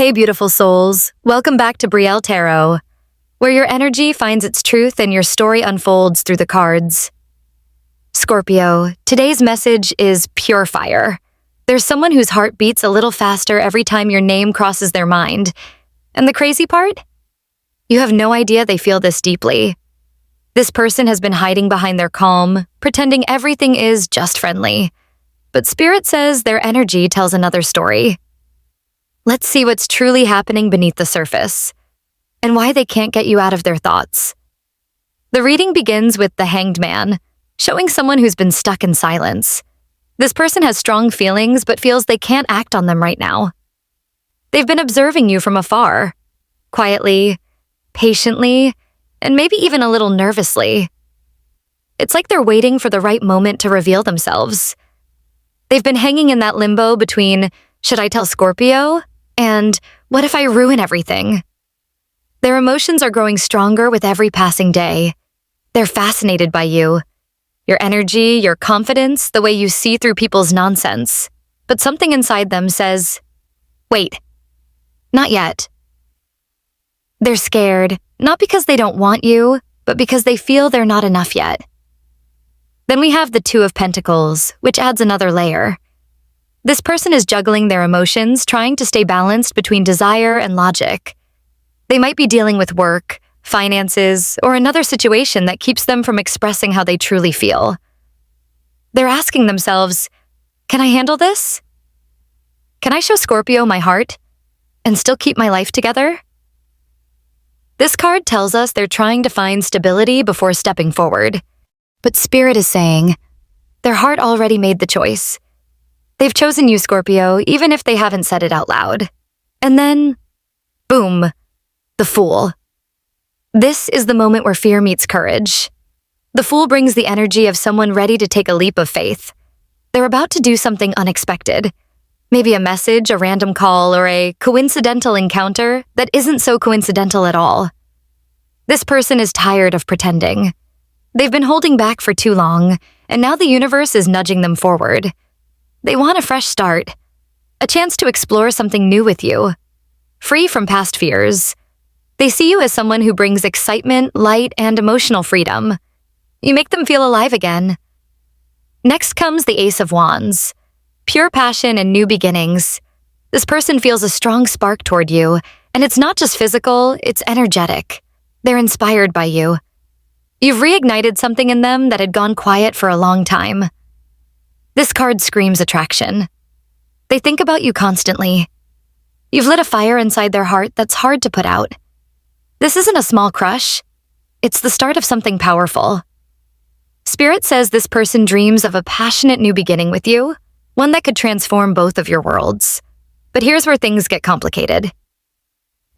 Hey, beautiful souls. Welcome back to Brielle Tarot, where your energy finds its truth and your story unfolds through the cards. Scorpio, today's message is pure fire. There's someone whose heart beats a little faster every time your name crosses their mind. And the crazy part? You have no idea they feel this deeply. This person has been hiding behind their calm, pretending everything is just friendly. But Spirit says their energy tells another story. Let's see what's truly happening beneath the surface, and why they can't get you out of their thoughts. The reading begins with the Hanged Man, showing someone who's been stuck in silence. This person has strong feelings but feels they can't act on them right now. They've been observing you from afar, quietly, patiently, and maybe even a little nervously. It's like they're waiting for the right moment to reveal themselves. They've been hanging in that limbo between, should I tell Scorpio? And what if I ruin everything? Their emotions are growing stronger with every passing day. They're fascinated by you. Your energy, your confidence, the way you see through people's nonsense. But something inside them says, wait, not yet. They're scared, not because they don't want you, but because they feel they're not enough yet. Then we have the Two of Pentacles, which adds another layer. This person is juggling their emotions, trying to stay balanced between desire and logic. They might be dealing with work, finances, or another situation that keeps them from expressing how they truly feel. They're asking themselves, can I handle this? Can I show Scorpio my heart and still keep my life together? This card tells us they're trying to find stability before stepping forward. But Spirit is saying, their heart already made the choice. They've chosen you, Scorpio, even if they haven't said it out loud. And then, boom, the Fool. This is the moment where fear meets courage. The Fool brings the energy of someone ready to take a leap of faith. They're about to do something unexpected. Maybe a message, a random call, or a coincidental encounter that isn't so coincidental at all. This person is tired of pretending. They've been holding back for too long, and now the universe is nudging them forward. They want a fresh start, a chance to explore something new with you, free from past fears. They see you as someone who brings excitement, light, and emotional freedom. You make them feel alive again. Next comes the Ace of Wands, pure passion and new beginnings. This person feels a strong spark toward you, and it's not just physical, it's energetic. They're inspired by you. You've reignited something in them that had gone quiet for a long time. This card screams attraction. They think about you constantly. You've lit a fire inside their heart that's hard to put out. This isn't a small crush. It's the start of something powerful. Spirit says this person dreams of a passionate new beginning with you, one that could transform both of your worlds. But here's where things get complicated.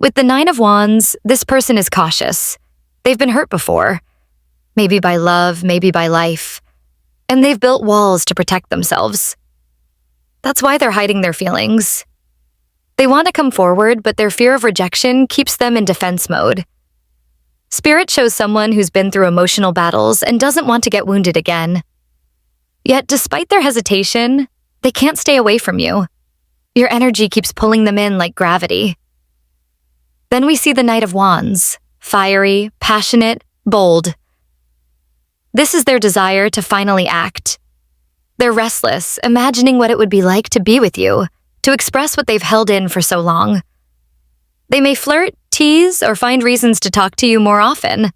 With the Nine of Wands, this person is cautious. They've been hurt before. Maybe by love, maybe by life. And they've built walls to protect themselves. That's why they're hiding their feelings. They want to come forward, but their fear of rejection keeps them in defense mode. Spirit shows someone who's been through emotional battles and doesn't want to get wounded again. Yet, despite their hesitation, they can't stay away from you. Your energy keeps pulling them in like gravity. Then we see the Knight of Wands, fiery, passionate, bold. This is their desire to finally act. They're restless, imagining what it would be like to be with you, to express what they've held in for so long. They may flirt, tease, or find reasons to talk to you more often.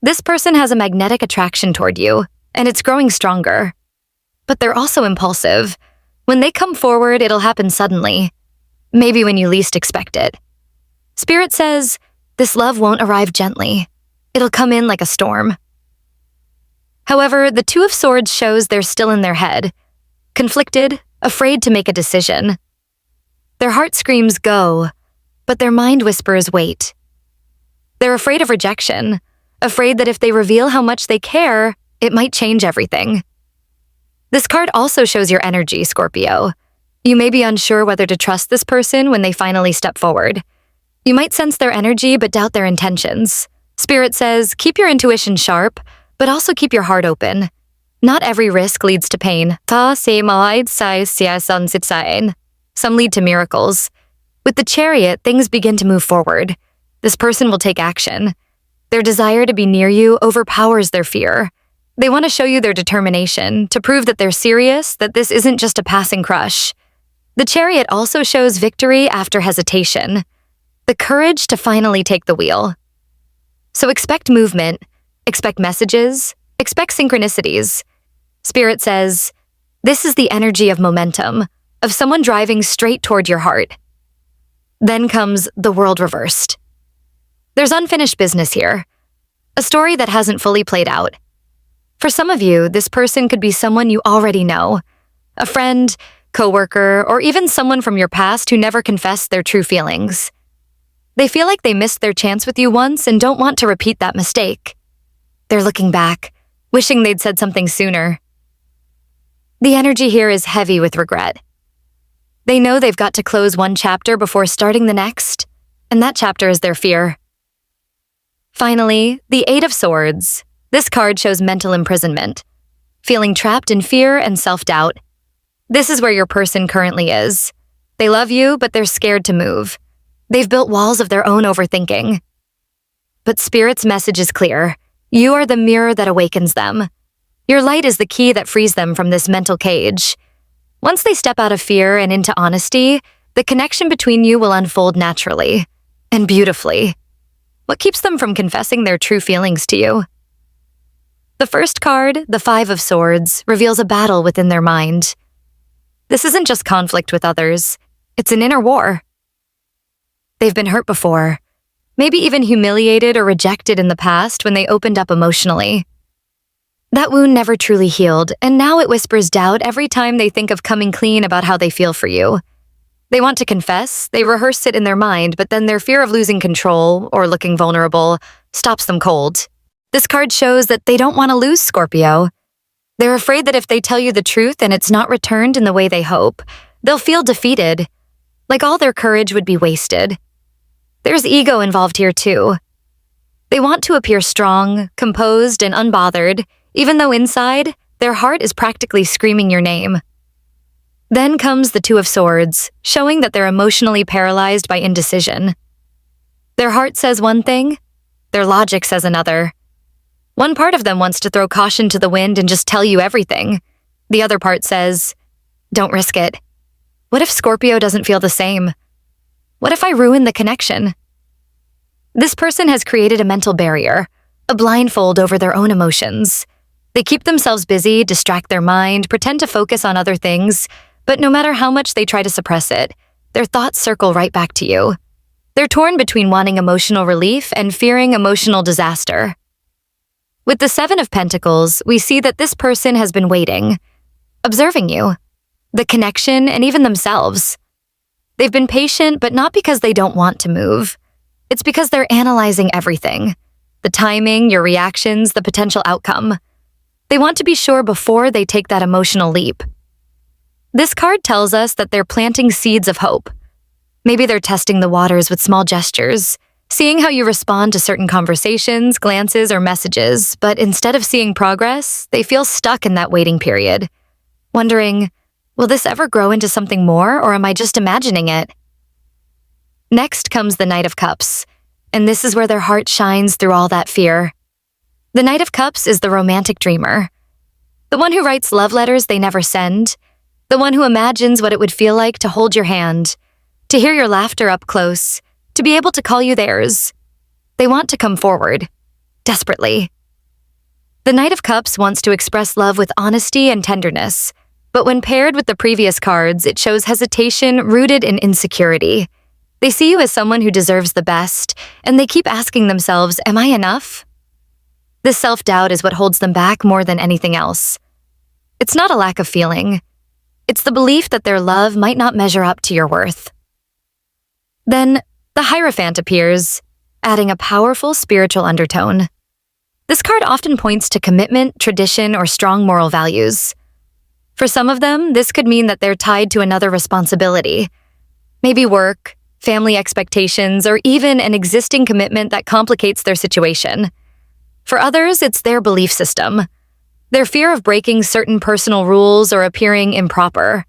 This person has a magnetic attraction toward you, and it's growing stronger. But they're also impulsive. When they come forward, it'll happen suddenly, maybe when you least expect it. Spirit says, this love won't arrive gently. It'll come in like a storm. However, the Two of Swords shows they're still in their head, conflicted, afraid to make a decision. Their heart screams go, but their mind whispers wait. They're afraid of rejection, afraid that if they reveal how much they care, it might change everything. This card also shows your energy, Scorpio. You may be unsure whether to trust this person when they finally step forward. You might sense their energy but doubt their intentions. Spirit says, keep your intuition sharp, but also keep your heart open. Not every risk leads to pain. Some lead to miracles. With the Chariot, things begin to move forward. This person will take action. Their desire to be near you overpowers their fear. They want to show you their determination, to prove that they're serious, that this isn't just a passing crush. The Chariot also shows victory after hesitation, the courage to finally take the wheel. So expect movement, expect messages, expect synchronicities. Spirit says, this is the energy of momentum, of someone driving straight toward your heart. Then comes the world reversed. There's unfinished business here, a story that hasn't fully played out. For some of you, this person could be someone you already know, a friend, coworker, or even someone from your past who never confessed their true feelings. They feel like they missed their chance with you once and don't want to repeat that mistake. They're looking back, wishing they'd said something sooner. The energy here is heavy with regret. They know they've got to close one chapter before starting the next, and that chapter is their fear. Finally, the Eight of Swords. This card shows mental imprisonment, feeling trapped in fear and self-doubt. This is where your person currently is. They love you, but they're scared to move. They've built walls of their own overthinking. But Spirit's message is clear. You are the mirror that awakens them. Your light is the key that frees them from this mental cage. Once they step out of fear and into honesty, the connection between you will unfold naturally and beautifully. What keeps them from confessing their true feelings to you? The first card, the Five of Swords, reveals a battle within their mind. This isn't just conflict with others, it's an inner war. They've been hurt before, maybe even humiliated or rejected in the past when they opened up emotionally. That wound never truly healed, and now it whispers doubt every time they think of coming clean about how they feel for you. They want to confess, they rehearse it in their mind, but then their fear of losing control or looking vulnerable stops them cold. This card shows that they don't want to lose Scorpio. They're afraid that if they tell you the truth and it's not returned in the way they hope, they'll feel defeated, like all their courage would be wasted. There's ego involved here too. They want to appear strong, composed, and unbothered, even though inside, their heart is practically screaming your name. Then comes the Two of Swords, showing that they're emotionally paralyzed by indecision. Their heart says one thing, their logic says another. One part of them wants to throw caution to the wind and just tell you everything. The other part says, don't risk it. What if Scorpio doesn't feel the same? What if I ruin the connection? This person has created a mental barrier, a blindfold over their own emotions. They keep themselves busy, distract their mind, pretend to focus on other things, but no matter how much they try to suppress it, their thoughts circle right back to you. They're torn between wanting emotional relief and fearing emotional disaster. With the Seven of Pentacles, we see that this person has been waiting, observing you, the connection, and even themselves. They've been patient, but not because they don't want to move. It's because they're analyzing everything, the timing, your reactions, the potential outcome. They want to be sure before they take that emotional leap. This card tells us that they're planting seeds of hope. Maybe they're testing the waters with small gestures, seeing how you respond to certain conversations, glances, or messages, but instead of seeing progress, they feel stuck in that waiting period, wondering, will this ever grow into something more, or am I just imagining it? Next comes the Knight of Cups, and this is where their heart shines through all that fear. The Knight of Cups is the romantic dreamer, the one who writes love letters they never send, the one who imagines what it would feel like to hold your hand, to hear your laughter up close, to be able to call you theirs. They want to come forward, desperately. The Knight of Cups wants to express love with honesty and tenderness, but when paired with the previous cards, it shows hesitation rooted in insecurity. They see you as someone who deserves the best, and they keep asking themselves, am I enough? This self-doubt is what holds them back more than anything else. It's not a lack of feeling. It's the belief that their love might not measure up to your worth. Then, the Hierophant appears, adding a powerful spiritual undertone. This card often points to commitment, tradition, or strong moral values. For some of them, this could mean that they're tied to another responsibility. Maybe work, family expectations, or even an existing commitment that complicates their situation. For others, it's their belief system, their fear of breaking certain personal rules or appearing improper.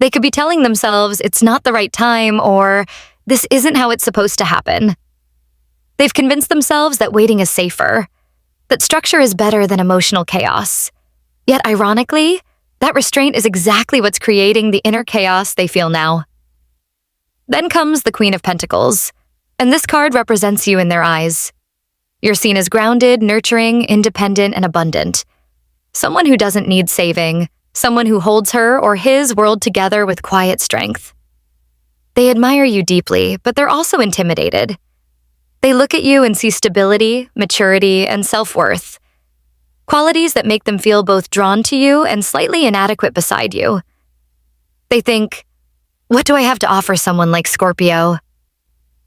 They could be telling themselves it's not the right time or this isn't how it's supposed to happen. They've convinced themselves that waiting is safer, that structure is better than emotional chaos. Yet ironically, that restraint is exactly what's creating the inner chaos they feel now. Then comes the Queen of Pentacles, and this card represents you in their eyes. You're seen as grounded, nurturing, independent, and abundant. Someone who doesn't need saving, someone who holds her or his world together with quiet strength. They admire you deeply, but they're also intimidated. They look at you and see stability, maturity, and self-worth. Qualities that make them feel both drawn to you and slightly inadequate beside you. They think, what do I have to offer someone like Scorpio?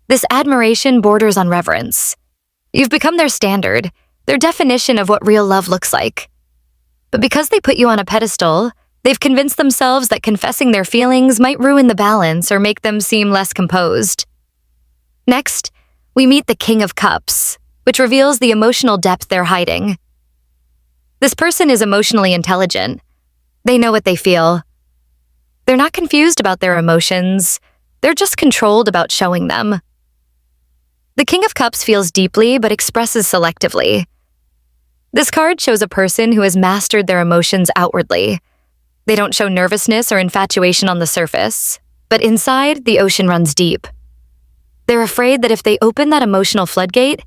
This admiration borders on reverence. You've become their standard, their definition of what real love looks like. But because they put you on a pedestal, they've convinced themselves that confessing their feelings might ruin the balance or make them seem less composed. Next, we meet the King of Cups, which reveals the emotional depth they're hiding. This person is emotionally intelligent. They know what they feel. They're not confused about their emotions. They're just controlled about showing them. The King of Cups feels deeply but expresses selectively. This card shows a person who has mastered their emotions outwardly. They don't show nervousness or infatuation on the surface, but inside, the ocean runs deep. They're afraid that if they open that emotional floodgate,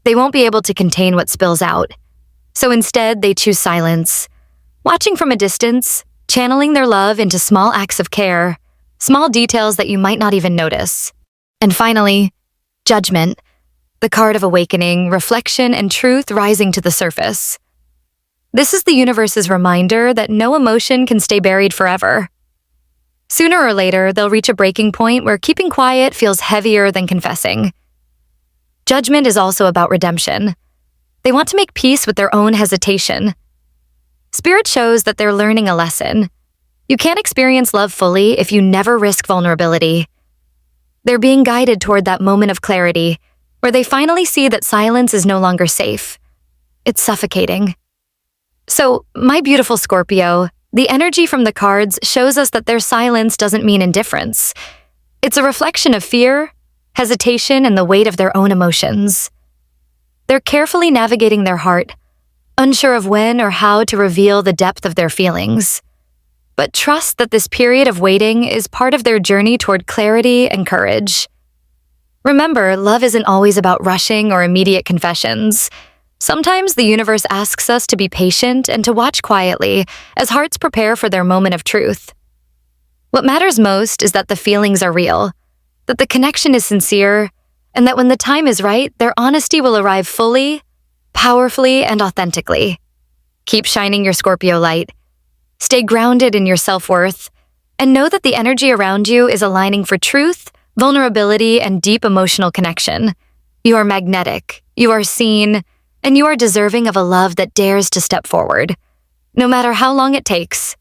they won't be able to contain what spills out. So instead, they choose silence, watching from a distance, channeling their love into small acts of care, small details that you might not even notice. And finally, Judgment, the card of awakening, reflection, and truth rising to the surface. This is the universe's reminder that no emotion can stay buried forever. Sooner or later, they'll reach a breaking point where keeping quiet feels heavier than confessing. Judgment is also about redemption. They want to make peace with their own hesitation. Spirit shows that they're learning a lesson. You can't experience love fully if you never risk vulnerability. They're being guided toward that moment of clarity, where they finally see that silence is no longer safe. It's suffocating. So, my beautiful Scorpio, the energy from the cards shows us that their silence doesn't mean indifference. It's a reflection of fear, hesitation, and the weight of their own emotions. They're carefully navigating their heart, unsure of when or how to reveal the depth of their feelings. But trust that this period of waiting is part of their journey toward clarity and courage. Remember, love isn't always about rushing or immediate confessions. Sometimes the universe asks us to be patient and to watch quietly as hearts prepare for their moment of truth. What matters most is that the feelings are real, that the connection is sincere, and that when the time is right, their honesty will arrive fully, powerfully, and authentically. Keep shining your Scorpio light. Stay grounded in your self-worth, and know that the energy around you is aligning for truth, vulnerability, and deep emotional connection. You are magnetic, you are seen, and you are deserving of a love that dares to step forward, no matter how long it takes.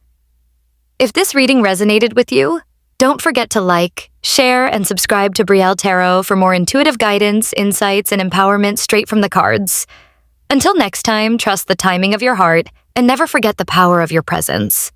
If this reading resonated with you, don't forget to like, share, and subscribe to Brielle Tarot for more intuitive guidance, insights, and empowerment straight from the cards. Until next time, trust the timing of your heart and never forget the power of your presence.